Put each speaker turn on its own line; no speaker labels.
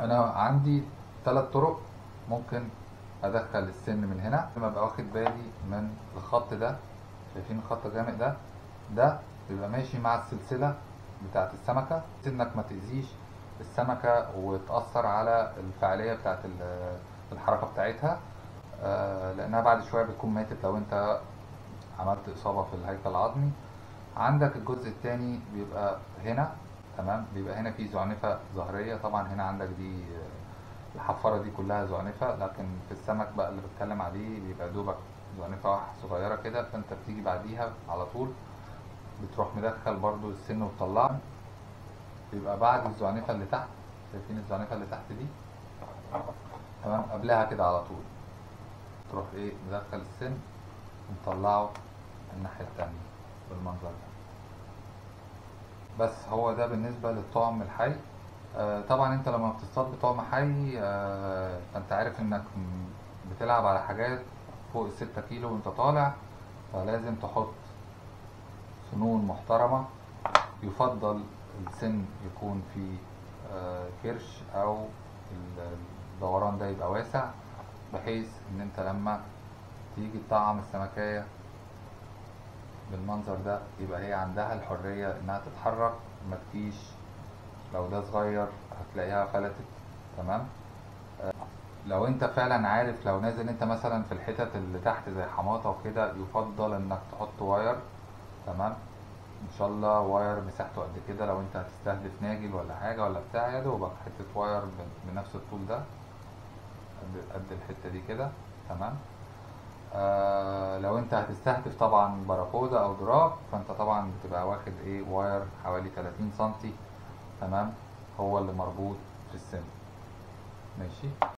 انا عندي 3 طرق ممكن ادخل السن من هنا. لما ابقى واخد بالي من الخط ده، شايفين الخط الغامق ده؟ ده بيبقى ماشي مع السلسلة بتاعت السمكة، انك ما تأذيش السمكة وتأثر على الفعالية بتاعت الحركة بتاعتها، لانها بعد شوية بتكون ماتت لو انت عملت اصابة في الهيكل العظمي. عندك الجزء التاني بيبقى هنا، تمام، بيبقى هنا في زعنفة ظهرية. طبعا هنا عندك دي الحفارة دي كلها زعنفة، لكن في السمك بقى اللي بتكلم عليه بيبقى دوبك زعنفة واحدة صغيرة كده، فانت بتيجي بعديها على طول بتروح مدخل برضو السن وتطلعه. بيبقى بعد الزعنفة اللي تحت، شايفين الزعنفة اللي تحت دي؟ تمام، قبلها كده على طول تروح ايه مدخل السن ومطلعه الناحية التانية بالمنظر ده. بس هو ده بالنسبة للطعم الحي. طبعا انت لما بتصطاد بطعم حي فانت عارف انك بتلعب على حاجات فوق ال6 كيلو وانت طالع، فلازم تحط سنون محترمة. يفضل السن يكون فيه كرش او الدوران ده يبقى واسع، بحيث ان انت لما تيجي تطعم السمكية بالمنظر ده يبقى هي عندها الحرية انها تتحرك، ما تجيش لو ده صغير هتلاقيها فلتت. تمام. لو انت فعلا عارف، لو نازل انت مثلا في الحتت اللي تحت زي حماطة وكده، يفضل انك تحط واير. تمام، ان شاء الله واير مساحته قد كده. لو انت هتستهدف ناجل ولا حاجة ولا بتاع، يا دوبك حتة واير بنفس الطول ده، قد الحتة دي كده. تمام. لو انت هتستهدف طبعا باراكودا او دراك، فانت طبعا بتبقى واخد ايه واير حوالي 30 سنتي. تمام، هو اللي مربوط في السن. ماشي.